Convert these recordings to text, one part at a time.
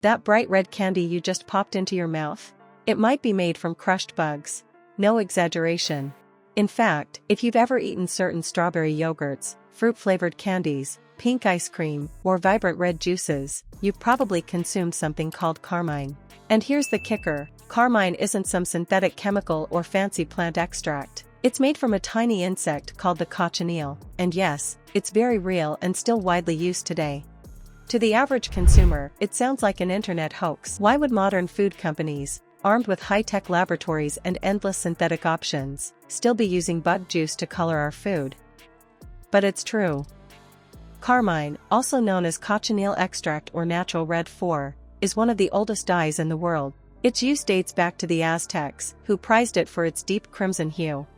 That bright red candy you just popped into your mouth? It might be made from crushed bugs. No exaggeration. In fact, if you've ever eaten certain strawberry yogurts, fruit-flavored candies, pink ice cream, or vibrant red juices, you've probably consumed something called Carmine. And here's the kicker, Carmine isn't some synthetic chemical or fancy plant extract. It's made from a tiny insect called the cochineal, and yes, it's very real and still widely used today. To the average consumer, it sounds like an internet hoax. Why would modern food companies, armed with high-tech laboratories and endless synthetic options, still be using bug juice to color our food? But it's true. Carmine, also known as cochineal extract or natural red 4, is one of the oldest dyes in the world. Its use dates back to the Aztecs, who prized it for its deep crimson hue.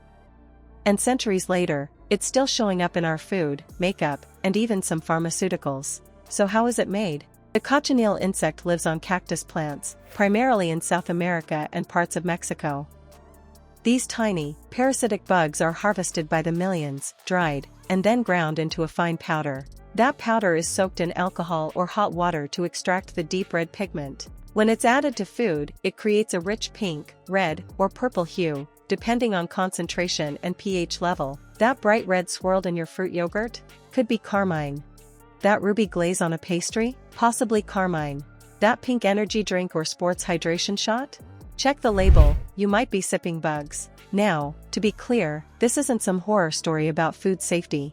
And centuries later, it's still showing up in our food, makeup, and even some pharmaceuticals. So how is it made? The cochineal insect lives on cactus plants, primarily in South America and parts of Mexico. These tiny, parasitic bugs are harvested by the millions, dried, and then ground into a fine powder. That powder is soaked in alcohol or hot water to extract the deep red pigment. When it's added to food, it creates a rich pink, red, or purple hue, depending on concentration and pH level. That bright red swirled in your fruit yogurt? Could be Carmine. That ruby glaze on a pastry? Possibly Carmine. That pink energy drink or sports hydration shot? Check the label, you might be sipping bugs. Now, to be clear, this isn't some horror story about food safety.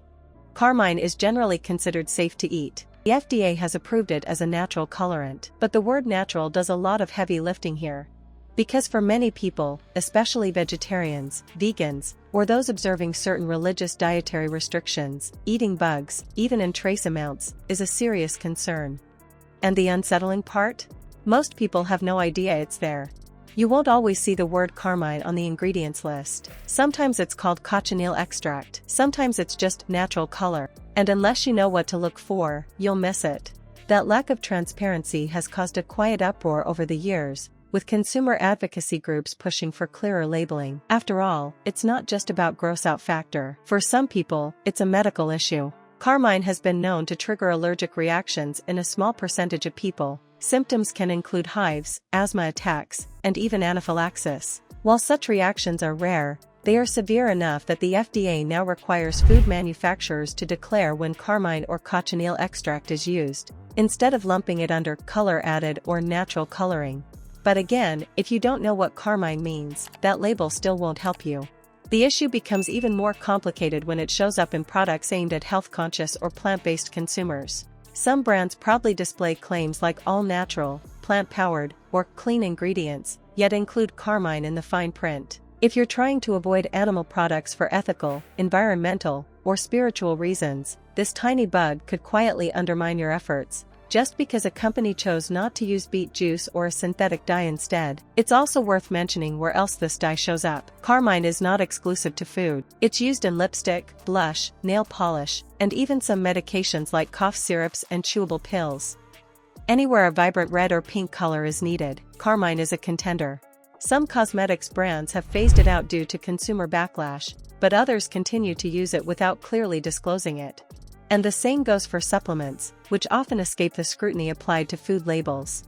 Carmine is generally considered safe to eat. The FDA has approved it as a natural colorant, but the word natural does a lot of heavy lifting here. Because for many people, especially vegetarians, vegans, or those observing certain religious dietary restrictions, eating bugs, even in trace amounts, is a serious concern. And the unsettling part? Most people have no idea it's there. You won't always see the word Carmine on the ingredients list. Sometimes it's called cochineal extract, sometimes it's just natural color, and unless you know what to look for, you'll miss it. That lack of transparency has caused a quiet uproar over the years, with consumer advocacy groups pushing for clearer labeling. After all, it's not just about gross-out factor. For some people, it's a medical issue. Carmine has been known to trigger allergic reactions in a small percentage of people. Symptoms can include hives, asthma attacks, and even anaphylaxis. While such reactions are rare, they are severe enough that the FDA now requires food manufacturers to declare when Carmine or cochineal extract is used, instead of lumping it under color added or natural coloring. But again, if you don't know what Carmine means, that label still won't help you. The issue becomes even more complicated when it shows up in products aimed at health-conscious or plant-based consumers. Some brands proudly display claims like all-natural, plant-powered, or clean ingredients, yet include Carmine in the fine print. If you're trying to avoid animal products for ethical, environmental, or spiritual reasons, this tiny bug could quietly undermine your efforts. Just because a company chose not to use beet juice or a synthetic dye instead. It's also worth mentioning where else this dye shows up. Carmine is not exclusive to food. It's used in lipstick, blush, nail polish, and even some medications like cough syrups and chewable pills. Anywhere a vibrant red or pink color is needed, Carmine is a contender. Some cosmetics brands have phased it out due to consumer backlash, but others continue to use it without clearly disclosing it. And the same goes for supplements, which often escape the scrutiny applied to food labels.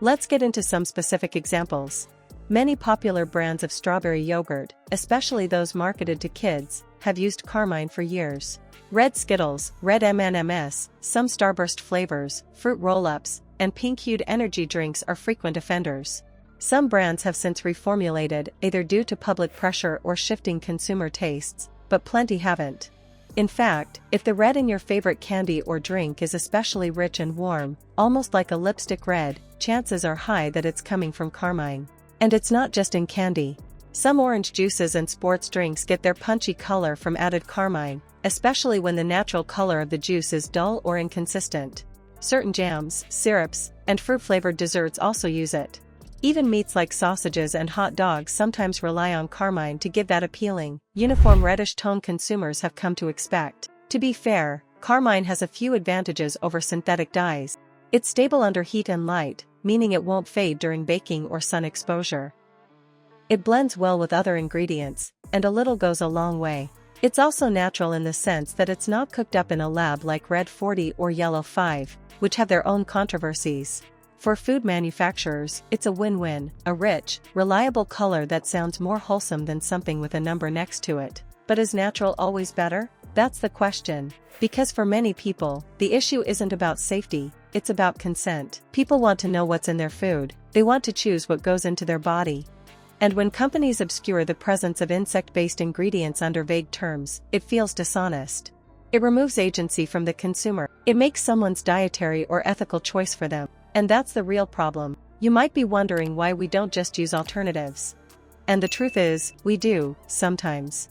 Let's get into some specific examples. Many popular brands of strawberry yogurt, especially those marketed to kids, have used Carmine for years. Red Skittles, red M&Ms, some Starburst flavors, fruit roll-ups, and pink-hued energy drinks are frequent offenders. Some brands have since reformulated, either due to public pressure or shifting consumer tastes, but plenty haven't. In fact, if the red in your favorite candy or drink is especially rich and warm, almost like a lipstick red, chances are high that it's coming from Carmine. And it's not just in candy. Some orange juices and sports drinks get their punchy color from added Carmine, especially when the natural color of the juice is dull or inconsistent. Certain jams, syrups, and fruit-flavored desserts also use it. Even meats like sausages and hot dogs sometimes rely on Carmine to give that appealing, uniform reddish tone consumers have come to expect. To be fair, Carmine has a few advantages over synthetic dyes. It's stable under heat and light, meaning it won't fade during baking or sun exposure. It blends well with other ingredients, and a little goes a long way. It's also natural in the sense that it's not cooked up in a lab like Red 40 or Yellow 5, which have their own controversies. For food manufacturers, it's a win-win, a rich, reliable color that sounds more wholesome than something with a number next to it. But is natural always better? That's the question. Because for many people, the issue isn't about safety, it's about consent. People want to know what's in their food, they want to choose what goes into their body. And when companies obscure the presence of insect-based ingredients under vague terms, it feels dishonest. It removes agency from the consumer. It makes someone's dietary or ethical choice for them. And that's the real problem. You might be wondering why we don't just use alternatives. And the truth is, we do, sometimes.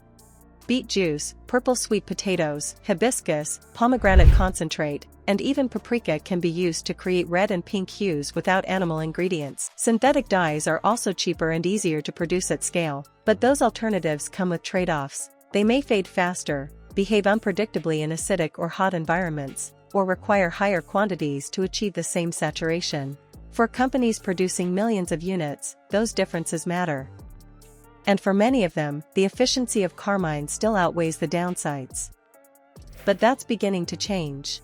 Beet juice, purple sweet potatoes, hibiscus, pomegranate concentrate, and even paprika can be used to create red and pink hues without animal ingredients. Synthetic dyes are also cheaper and easier to produce at scale, but those alternatives come with trade-offs. They may fade faster, behave unpredictably in acidic or hot environments, or require higher quantities to achieve the same saturation. For companies producing millions of units, those differences matter. And for many of them, the efficiency of Carmine still outweighs the downsides. But that's beginning to change.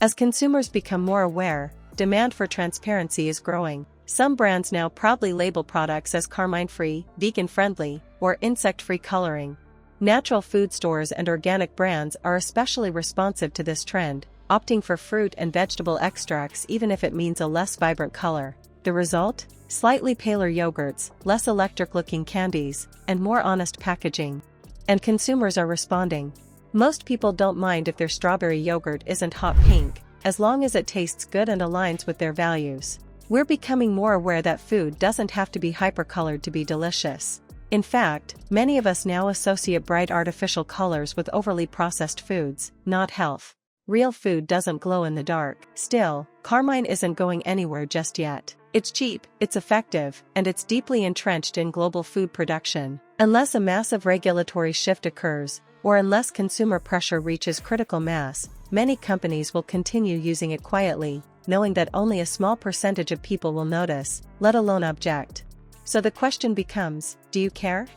As consumers become more aware, demand for transparency is growing. Some brands now proudly label products as Carmine-free, vegan-friendly, or insect-free coloring. Natural food stores and organic brands are especially responsive to this trend, opting for fruit and vegetable extracts even if it means a less vibrant color. The result? Slightly paler yogurts, less electric-looking candies, and more honest packaging. And consumers are responding. Most people don't mind if their strawberry yogurt isn't hot pink, as long as it tastes good and aligns with their values. We're becoming more aware that food doesn't have to be hyper-colored to be delicious. In fact, many of us now associate bright artificial colors with overly processed foods, not health. Real food doesn't glow in the dark. Still, Carmine isn't going anywhere just yet. It's cheap, it's effective, and it's deeply entrenched in global food production. Unless a massive regulatory shift occurs, or unless consumer pressure reaches critical mass, many companies will continue using it quietly, knowing that only a small percentage of people will notice, let alone object. So the question becomes, do you care?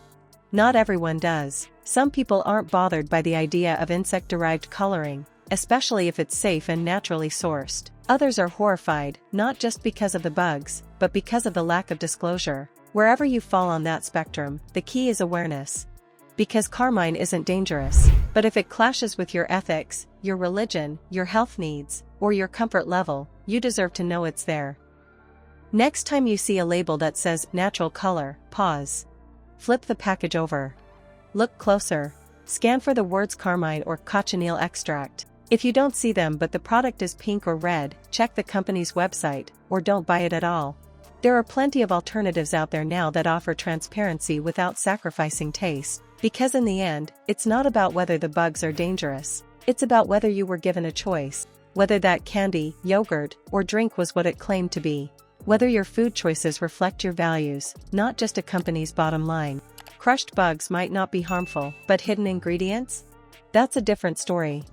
Not everyone does. Some people aren't bothered by the idea of insect-derived coloring, especially if it's safe and naturally sourced. Others are horrified, not just because of the bugs, but because of the lack of disclosure. Wherever you fall on that spectrum, the key is awareness. Because Carmine isn't dangerous, but if it clashes with your ethics, your religion, your health needs, or your comfort level, you deserve to know it's there. Next time you see a label that says natural color, pause. Flip the package over. Look closer. Scan for the words Carmine or cochineal extract. If you don't see them but the product is pink or red, check the company's website, or don't buy it at all. There are plenty of alternatives out there now that offer transparency without sacrificing taste. Because in the end, it's not about whether the bugs are dangerous. It's about whether you were given a choice. Whether that candy, yogurt, or drink was what it claimed to be. Whether your food choices reflect your values, not just a company's bottom line. Crushed bugs might not be harmful, but hidden ingredients? That's a different story.